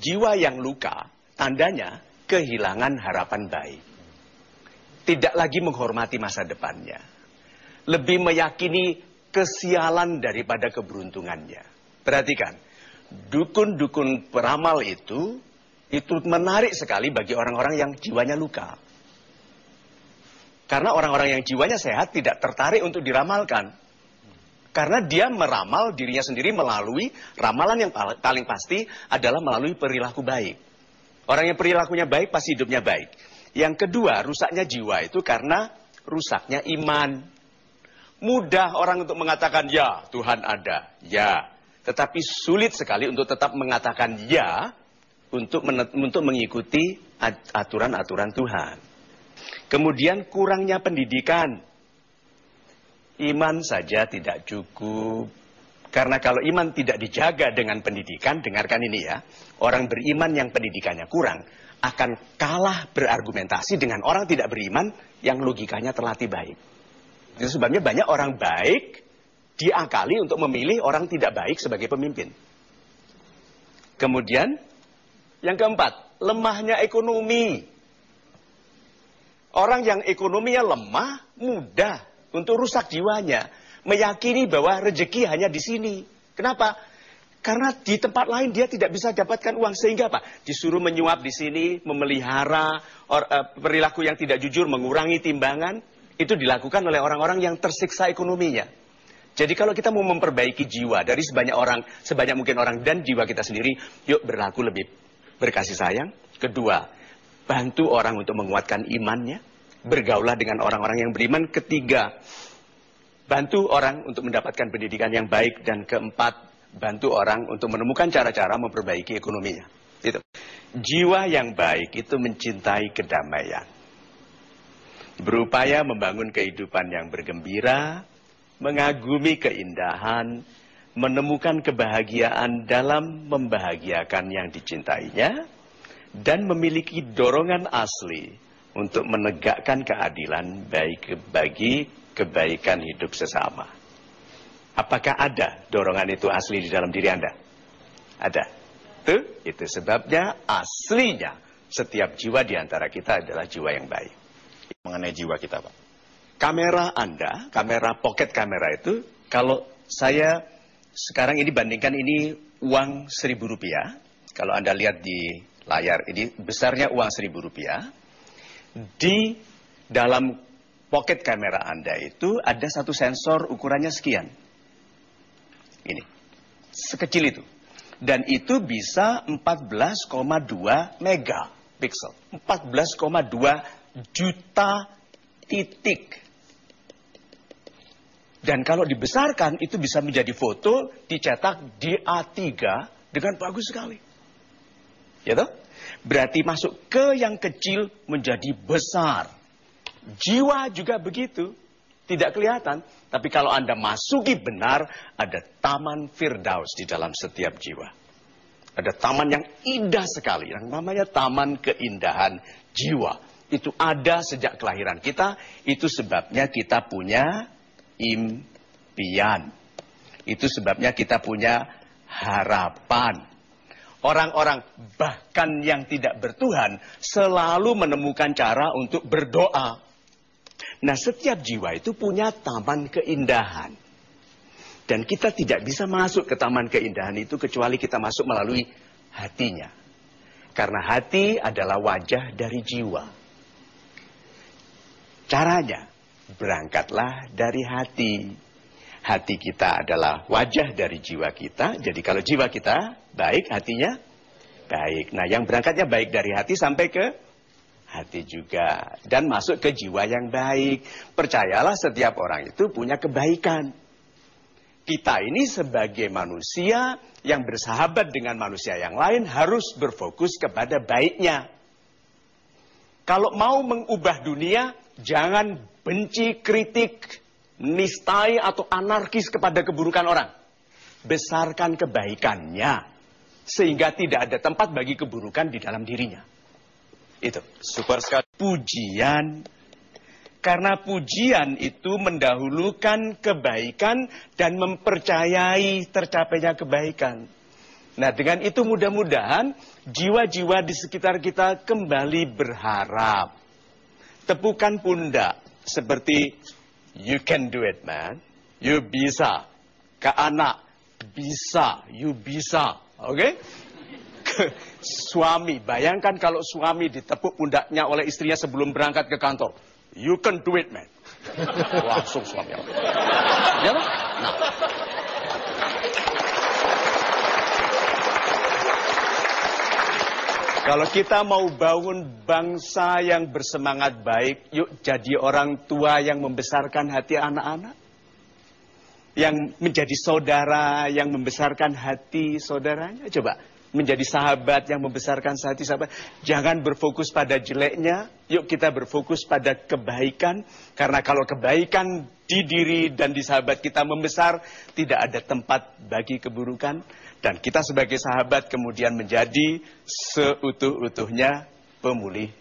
jiwa yang luka, tandanya kehilangan harapan baik. Tidak lagi menghormati masa depannya. Lebih meyakini kesialan daripada keberuntungannya. Perhatikan, dukun-dukun peramal itu menarik sekali bagi orang-orang yang jiwanya luka. Karena orang-orang yang jiwanya sehat tidak tertarik untuk diramalkan. Karena dia meramal dirinya sendiri melalui ramalan yang paling pasti adalah melalui perilaku baik. Orang yang perilakunya baik pasti hidupnya baik. Yang kedua, rusaknya jiwa itu karena rusaknya iman. Mudah orang untuk mengatakan ya, Tuhan ada, ya. Tetapi sulit sekali untuk tetap mengatakan ya untuk mengikuti aturan-aturan Tuhan. Kemudian kurangnya pendidikan. Iman saja tidak cukup. Karena kalau iman tidak dijaga dengan pendidikan, dengarkan ini ya. Orang beriman yang pendidikannya kurang akan kalah berargumentasi dengan orang tidak beriman yang logikanya terlatih baik. Itu sebabnya banyak orang baik diakali untuk memilih orang tidak baik sebagai pemimpin. Kemudian, yang keempat, lemahnya ekonomi. Orang yang ekonominya lemah, mudah untuk rusak jiwanya. Meyakini bahwa rezeki hanya di sini. Kenapa? Karena di tempat lain dia tidak bisa dapatkan uang. Sehingga apa? Disuruh menyuap di sini, memelihara perilaku yang tidak jujur, mengurangi timbangan. Itu dilakukan oleh orang-orang yang tersiksa ekonominya. Jadi kalau kita mau memperbaiki jiwa dari sebanyak mungkin orang dan jiwa kita sendiri, yuk berlaku lebih berkasih sayang. Kedua, bantu orang untuk menguatkan imannya. Bergaulah dengan orang-orang yang beriman. Ketiga, bantu orang untuk mendapatkan pendidikan yang baik. Dan keempat, bantu orang untuk menemukan cara-cara memperbaiki ekonominya. Itu. Jiwa yang baik itu mencintai kedamaian. Berupaya membangun kehidupan yang bergembira, mengagumi keindahan, menemukan kebahagiaan dalam membahagiakan yang dicintainya, dan memiliki dorongan asli untuk menegakkan keadilan baik bagi kebaikan hidup sesama. Apakah ada dorongan itu asli di dalam diri Anda? Ada. Itu sebabnya aslinya setiap jiwa di antara kita adalah jiwa yang baik. Mengenai jiwa kita, Pak. Kamera Anda, kamera pocket kamera itu, kalau saya sekarang ini bandingkan ini uang Rp1.000. Kalau Anda lihat di layar ini, besarnya uang Rp1.000. Di dalam pocket kamera Anda itu ada satu sensor ukurannya sekian. Ini. Sekecil itu. Dan itu bisa 14,2 megapiksel. 14,2 juta titik. Dan kalau dibesarkan itu bisa menjadi foto dicetak di A3 dengan bagus sekali. Ya toh? Berarti masuk ke yang kecil menjadi besar. Jiwa juga begitu. Tidak kelihatan. Tapi kalau Anda masuki benar, ada taman Firdaus di dalam setiap jiwa. Ada taman yang indah sekali. Yang namanya taman keindahan jiwa. Itu ada sejak kelahiran kita. Itu sebabnya kita punya impian. Itu sebabnya kita punya harapan. Orang-orang bahkan yang tidak bertuhan selalu menemukan cara untuk berdoa. Nah, setiap jiwa itu punya taman keindahan. Dan kita tidak bisa masuk ke taman keindahan itu kecuali kita masuk melalui hatinya. Karena hati adalah wajah dari jiwa. Caranya, berangkatlah dari hati. Hati kita adalah wajah dari jiwa kita. Jadi kalau jiwa kita baik, hatinya baik. Nah, yang berangkatnya baik dari hati sampai ke hati juga. Dan masuk ke jiwa yang baik. Percayalah setiap orang itu punya kebaikan. Kita ini sebagai manusia yang bersahabat dengan manusia yang lain harus berfokus kepada baiknya. Kalau mau mengubah dunia, jangan benci, kritik, nistai atau anarkis kepada keburukan orang. Besarkan kebaikannya. Sehingga tidak ada tempat bagi keburukan di dalam dirinya. Itu. Super sekali. Pujian. Karena pujian itu mendahulukan kebaikan dan mempercayai tercapainya kebaikan. Nah, dengan itu mudah-mudahan jiwa-jiwa di sekitar kita kembali berharap. Tepukan pundak seperti you can do it, man. You bisa. Ke anak, bisa. You bisa. Oke? Suami, bayangkan kalau suami ditepuk pundaknya oleh istrinya sebelum berangkat ke kantor. You can do it, man. Langsung suami. Ya, nah. Kalau kita mau bangun bangsa yang bersemangat baik, yuk jadi orang tua yang membesarkan hati anak-anak. Yang menjadi saudara, yang membesarkan hati saudaranya. Coba, menjadi sahabat yang membesarkan hati sahabat. Jangan berfokus pada jeleknya, yuk kita berfokus pada kebaikan. Karena kalau kebaikan di diri dan di sahabat kita membesar, tidak ada tempat bagi keburukan. Dan kita sebagai sahabat kemudian menjadi seutuh-utuhnya pemulih